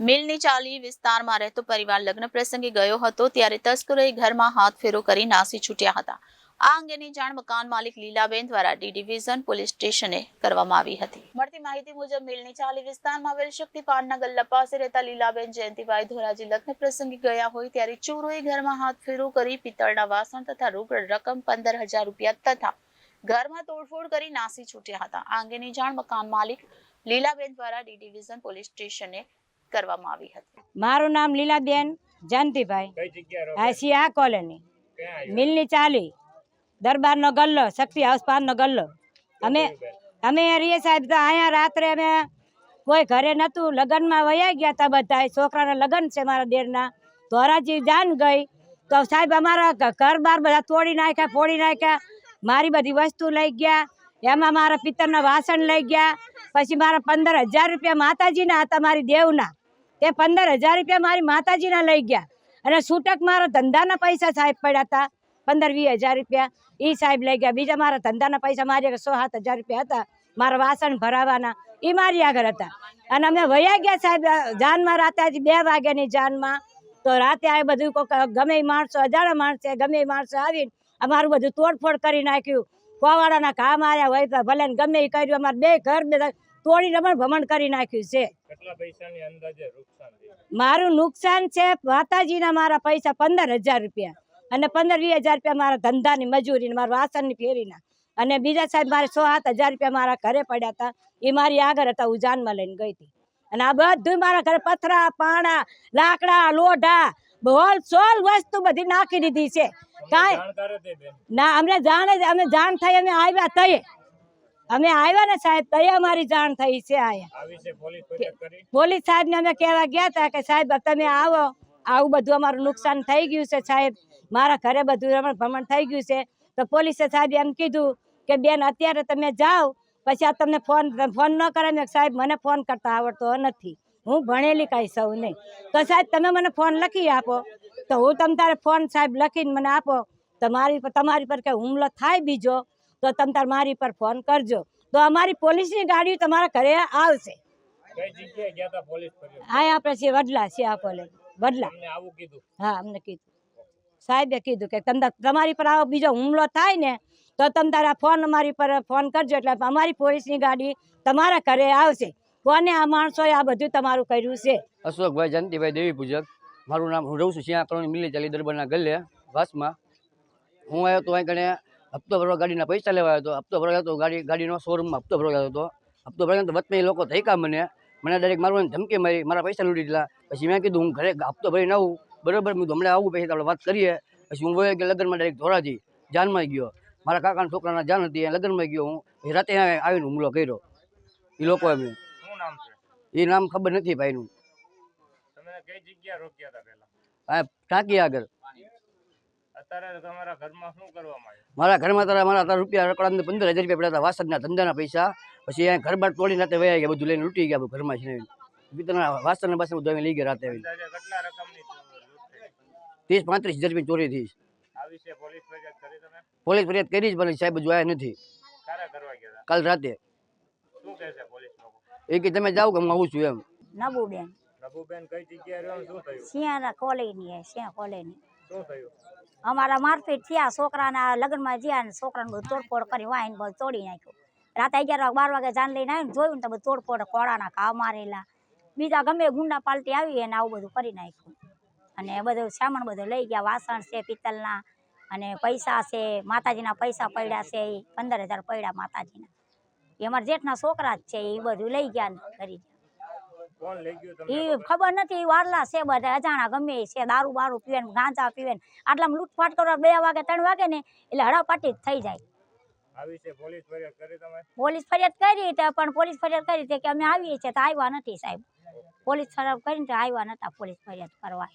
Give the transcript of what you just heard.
મિલની ચાલી વિસ્તારમાં રહેતો પરિવાર લગ્ન પ્રસંગે ગયો હતો ત્યારે તસ્કરોએ ઘરમાં હાથફેરો કરી નાસી છૂટ્યા હતા। આ અંગેની જાણ મકાન માલિક લીલાબેન દ્વારા ડી ડિવિઝન પોલીસ સ્ટેશને કરવામાં આવી હતી। મળતી માહિતી મુજબ મિલની ચાલી વિસ્તારમાં આવેલ શક્તિ પાનના ગલ્લા પાસે રહેતા લીલાબેન જયંતિભાઈ ધોરાજી લગ્ન પ્રસંગે ગયા હોય ત્યારે ચોરોએ ઘરમાં હાથફેરો કરી પિત્તળના વાસણ તથા રોકડ રકમ 15,000 રૂપિયા તથા ઘરમાં તોડફોડ કરી નાસી છૂટ્યા હતા। આ અંગેની જાણ મકાન માલિક લીલાબેન દ્વારા ડી ડિવિઝન પોલીસ સ્ટેશને કરવામાં આવી હતી। મારું નામ લીલાબેન જયંતિભાઈ, આસિયા કોલોની, મિલની ચાલી, દરબારનો ગલ્લો, શક્તિ હાઉસ પાનનો ગલ્લો। અમે રહીએ સાહેબ તો અહીંયા રાત્રે અમે કોઈ ઘરે નહોતું, લગ્નમાં વયા ગયા હતા બધા, છોકરાના લગ્ન છે મારા દેરના, ધોરાજી જાન ગઈ તો સાહેબ અમારા ઘર બાર બધા તોડી નાખ્યા, ફોડી નાખ્યા, મારી બધી વસ્તુ લઈ ગયા, એમાં મારા પિત્તળના વાસણ લઈ ગયા, પછી મારા 15,000 રૂપિયા માતાજીના હતા, મારી દેવના, તે 15,000 રૂપિયા મારી માતાજીના લઈ ગયા અને છૂટક મારા ધંધાના પૈસા સાહેબ પડ્યા હતા 15-20,000 રૂપિયા, એ સાહેબ લઈ ગયા। બીજા મારા ધંધાના પૈસા મારી 6-7,000 રૂપિયા હતા, મારા વાસણ ભરાવાના, એ મારી આગળ હતા અને અમે વયા ગયા સાહેબ જાનમાં રાતે, આજે 2 વાગ્યાની જાનમાં। તો રાતે આ બધું ગમે માણસો, અજાણા માણસે ગમે માણસો આવીને અમારું બધું તોડફોડ કરી નાખ્યું, કોવાડાના ઘા માર્યા હોય તો ભલે ગમે એ કર્યું, અમારે 2 ઘર બધા તોડી રમણ ભમણ કરી નાખ્યું છે। કેટલા પૈસાની અંદાજે નુકસાન થયું? મારું નુકસાન છે માતાજીના મારા પૈસા 15,000 રૂપિયા અને 15-20,000 રૂપિયા મારા ધંધાની મજૂરી, મારા વાસણની ફેરીના, અને બીજા સાહેબ મારે 6-7,000 રૂપિયા મારા ઘરે પડ્યા હતા, એ મારી આગળ હતા, હું જાનમાં લઈને ગઈ હતી અને આ બધું મારા ઘરે પથરા, પાણા, લાકડા, લોઢા, હોલ સોલ વસ્તુ બધી નાખી દીધી છે। કાંઈ ના, અમને જાણ થઈ, અમે આવ્યા તયે, અમે આવ્યા ને સાહેબ તયે અમારી જાણ થઈ છે। આયા પોલીસ સાહેબને અમે કહેવા ગયા હતા કે સાહેબ તમે આવો, આવું બધું અમારું નુકસાન થઈ ગયું છે સાહેબ, મારા ઘરે બધું રમણ ભમણ થઈ ગયું છે। તો પોલીસે સાહેબ એમ કીધું કે બેન અત્યારે તમે જાઓ, પછી આ તમને ફોન ન કરે। મેં સાહેબ મને ફોન કરતા આવડતો નથી, હું ભણેલી કાંઈ સૌ નહીં, તો સાહેબ તમે મને ફોન લખી આપો, તો હું તમારે ફોન સાહેબ લખીને મને આપો, તમારી પર કંઈ હુમલો થાય બીજો તો તમે તાર મારી પર ફોન કરજો, તો અમારી પોલીસની ગાડી તમારા ઘરે આવશે। હા, આપણે છીએ વડલા, છીએ કોલેજ વડલા। હા, અમને કીધું, સાહેબે કીધું કે તમારી પર આવો બીજો હુમલો થાય ને તો તમે તારા ફોન અમારી પર ફોન કરજો, એટલે અમારી પોલીસની ગાડી તમારા ઘરે આવશે। કોને આ માણસોએ આ બધું તમારું કર્યું છે? અશોકભાઈ જયંતિભાઈ દેવી પૂજક મારું નામ। હું રહું છું સિંહા કોલોની, મિલની ચાલી, દરબારના ગલ્લે વાસમાં। હું આવ્યો તો અહીં કણે હપ્તો ભરવા, ગાડીના પૈસા લેવા આવ્યો હતો, હપ્તો ભરવા હતો, ગાડીનો શોરૂમમાં હપ્તો ભરવા હતો। હપ્તો ભરાયો તો વચમાં એ લોકો ધૈકા મને ડાયરેક્ટ મારવાની ધમકી મારી, મારા પૈસા લૂંટી દીધા। પછી મેં કીધું હું ઘરે હપ્તો ભરીને આવું, બરાબર, હું હમણાં આવું, પછી આપણે વાત કરીએ। પછી હું વયો ગયો લગ્નમાં, ડાયરેક્ટ ધોરાજી જાનમાં ગયો, મારા કાકાના છોકરાના જાન હતી, લગ્નમાં ગયો હું, પછી રાતે આવીને હુમલો કર્યો એ લોકો એમને। એ નામ ખબર નથી ભાઈનું। ટાંકી આગળ। મારા ઘરમાં તારા રૂપિયા રોકડા 15,000 રૂપિયા પડ્યા હતા, વાસણના ધંધાના પૈસા। પછી અહીંયા ઘર બાર તોડી રાતે વયા ગયા, બધું લઈને લૂંટી ગયા ઘરમાં છે, વાસણ બસ બધું લઈ ગયા રાતે આવીને। 30-35,000 રૂપિયા ચોરી થઈ। પોલીસ ફરિયાદ કરી જ, પણ સાહેબ હજુ આવ્યા નથી। કાલ રાતે એ કે તમે જાઓ કે હું આવું છું એમ। નબુબેન કઈ જગ્યાએ રહ્યો, શું થયું? Sinha colony, Sinha colony. શું થયું? અમારા મારપીટ થયા, છોકરાના લગ્નમાં ગયા ને છોકરાને બધું તોડફોડ કરી વાહીને બધું તોડી નાખ્યું। રાતે 11-12 વાગે જાન લઈને આવીને જોયું ને તો બધું તોડફોડ, કોળાના ઘા મારેલા, બીજા ગમે ગુંડા પાલટી આવી અને આવું બધું કરી નાખ્યું અને બધું સામાન બધું લઈ ગયા, વાસણ છે પિત્તળના અને પૈસા છે, માતાજીના પૈસા પડ્યા છે, 15,000 પડ્યા માતાજીના, એ અમારા જેઠના છોકરા જ છે, એ બધું લઈ ગયા ને કરી એ ખબર નથી, વારલા છે બધા અજાણા ગમે છે, દારૂ બારૂ પીવે ને ગાંજા પીવે ને, આટલામાં લૂંટફાટ કરવા 2 વાગે 3 વાગે ને એટલે હડાપાટી જ થઈ જાય। પોલીસ ફરિયાદ કરી પણ પોલીસ ફરિયાદ કરી કે અમે આવીએ છીએ તો આવ્યા નથી સાહેબ, પોલીસ ફરિયાદ કરીને આવ્યા નતા પોલીસ ફરિયાદ કરવા।